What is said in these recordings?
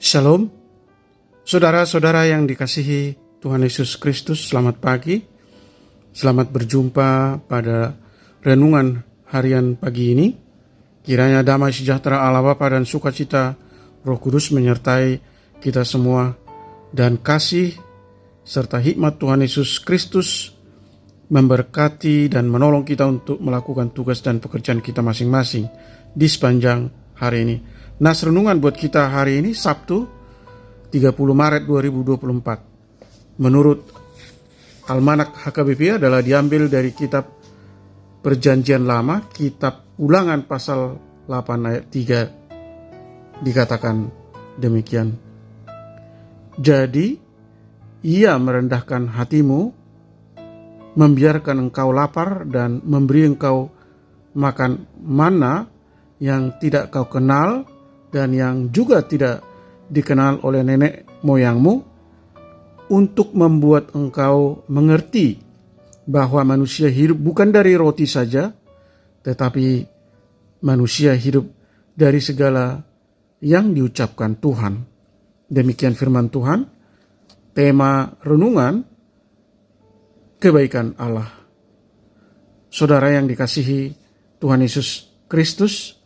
Shalom, saudara-saudara yang dikasihi Tuhan Yesus Kristus, selamat pagi. Selamat berjumpa pada renungan harian pagi ini. Kiranya damai sejahtera Allah Bapa dan sukacita Roh Kudus menyertai kita semua, dan kasih serta hikmat Tuhan Yesus Kristus memberkati dan menolong kita untuk melakukan tugas dan pekerjaan kita masing-masing di sepanjang hari ini. Nas renungan buat kita hari ini Sabtu 30 Maret 2024 menurut Almanak HKBP adalah diambil dari kitab Perjanjian Lama, kitab Ulangan pasal 8 ayat 3. Dikatakan demikian. Jadi ia merendahkan hatimu, membiarkan engkau lapar dan memberi engkau makan mana yang tidak kau kenal dan yang juga tidak dikenal oleh nenek moyangmu, untuk membuat engkau mengerti bahwa manusia hidup bukan dari roti saja, tetapi manusia hidup dari segala yang diucapkan Tuhan. Demikian firman Tuhan. Tema renungan, kebaikan Allah. Saudara yang dikasihi Tuhan Yesus Kristus,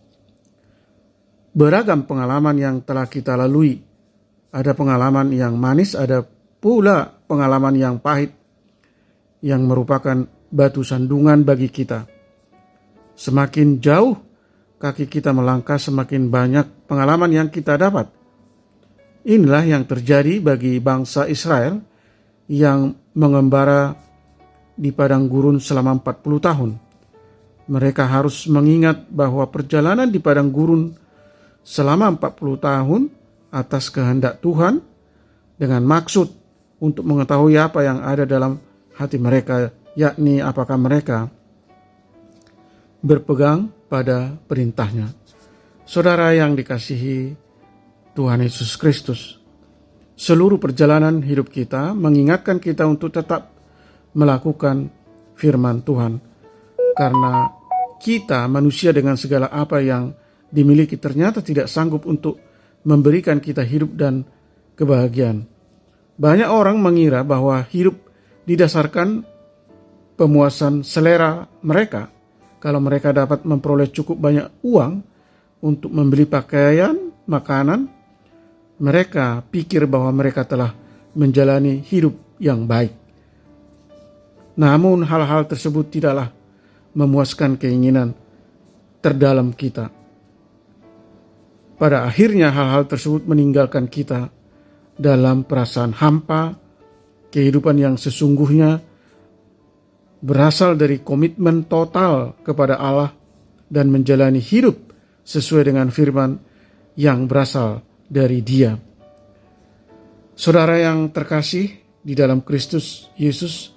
beragam pengalaman yang telah kita lalui. Ada pengalaman yang manis, ada pula pengalaman yang pahit, yang merupakan batu sandungan bagi kita. Semakin jauh kaki kita melangkah, semakin banyak pengalaman yang kita dapat. Inilah yang terjadi bagi bangsa Israel yang mengembara di padang gurun selama 40 tahun. Mereka harus mengingat bahwa perjalanan di padang gurun selama 40 tahun atas kehendak Tuhan dengan maksud untuk mengetahui apa yang ada dalam hati mereka, yakni apakah mereka berpegang pada perintahnya. Saudara yang dikasihi Tuhan Yesus Kristus, seluruh perjalanan hidup kita mengingatkan kita untuk tetap melakukan firman Tuhan, karena kita manusia dengan segala apa yang dimiliki ternyata tidak sanggup untuk memberikan kita hidup dan kebahagiaan. Banyak orang mengira bahwa hidup didasarkan pemuasan selera mereka. Kalau mereka dapat memperoleh cukup banyak uang untuk membeli pakaian, makanan, mereka pikir bahwa mereka telah menjalani hidup yang baik. Namun hal-hal tersebut tidaklah memuaskan keinginan terdalam kita. Pada akhirnya hal-hal tersebut meninggalkan kita dalam perasaan hampa. Kehidupan yang sesungguhnya berasal dari komitmen total kepada Allah dan menjalani hidup sesuai dengan firman yang berasal dari Dia. Saudara yang terkasih di dalam Kristus Yesus,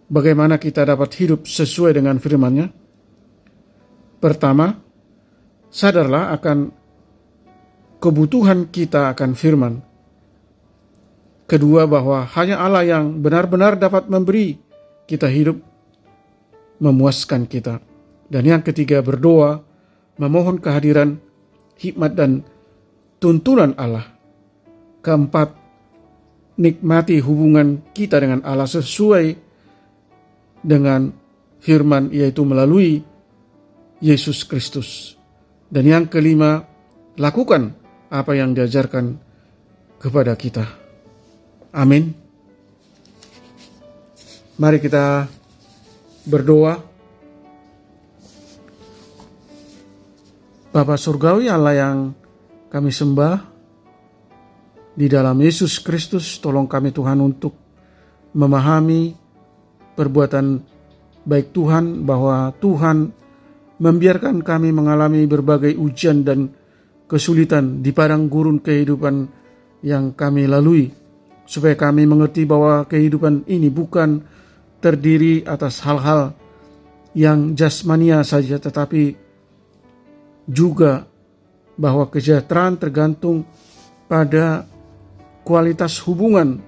bagaimana kita dapat hidup sesuai dengan firman-Nya? Pertama, sadarlah akan kebutuhan kita akan firman. Kedua, bahwa hanya Allah yang benar-benar dapat memberi kita hidup, memuaskan kita. Dan yang ketiga, berdoa, memohon kehadiran, hikmat dan tuntunan Allah. Keempat, nikmati hubungan kita dengan Allah sesuai dengan firman, yaitu melalui Yesus Kristus. Dan yang kelima, lakukan apa yang diajarkan kepada kita. Amin. Mari kita berdoa. Bapa Surgawi, Allah yang kami sembah, di dalam Yesus Kristus, tolong kami Tuhan untuk memahami perbuatan baik Tuhan, bahwa Tuhan membiarkan kami mengalami berbagai ujian dan kesulitan di padang gurun kehidupan yang kami lalui, supaya kami mengerti bahwa kehidupan ini bukan terdiri atas hal-hal yang jasmania saja, tetapi juga bahwa kesejahteraan tergantung pada kualitas hubungan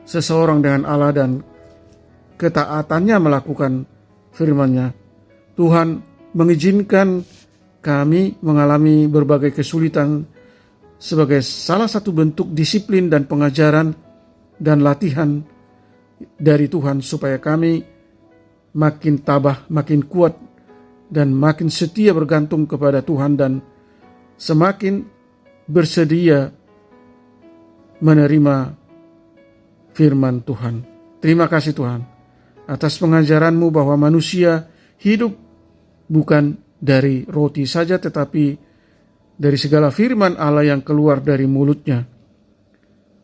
seseorang dengan Allah dan ketaatannya melakukan firman-Nya. Tuhan mengizinkan kami mengalami berbagai kesulitan sebagai salah satu bentuk disiplin dan pengajaran dan latihan dari Tuhan supaya kami makin tabah, makin kuat, dan makin setia bergantung kepada Tuhan dan semakin bersedia menerima firman Tuhan. Terima kasih Tuhan atas pengajaran-Mu bahwa manusia hidup bukan dari roti saja tetapi dari segala firman Allah yang keluar dari mulutnya.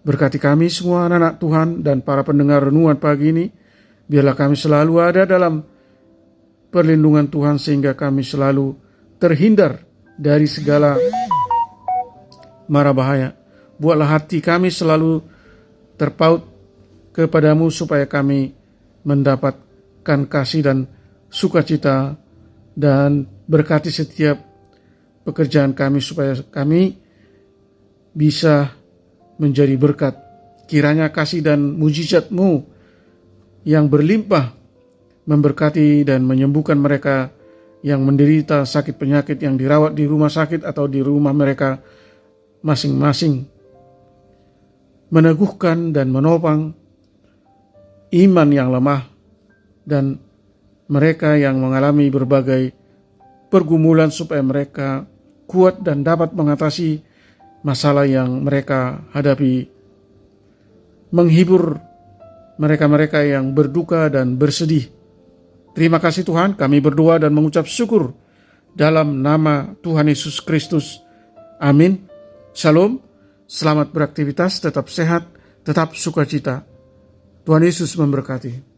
Berkati kami semua anak-anak Tuhan dan para pendengar renungan pagi ini. Biarlah kami selalu ada dalam perlindungan Tuhan sehingga kami selalu terhindar dari segala mara bahaya. Buatlah hati kami selalu terpaut kepadamu supaya kami mendapatkan kasih dan sukacita, dan berkati setiap pekerjaan kami supaya kami bisa menjadi berkat. Kiranya kasih dan mujizat-Mu yang berlimpah memberkati dan menyembuhkan mereka yang menderita sakit penyakit, yang dirawat di rumah sakit atau di rumah mereka masing-masing. Meneguhkan dan menopang iman yang lemah dan mereka yang mengalami berbagai pergumulan supaya mereka kuat dan dapat mengatasi masalah yang mereka hadapi. Menghibur mereka-mereka yang berduka dan bersedih. Terima kasih Tuhan, kami berdoa dan mengucap syukur dalam nama Tuhan Yesus Kristus. Amin. Shalom, selamat beraktivitas, tetap sehat, tetap sukacita. Tuhan Yesus memberkati.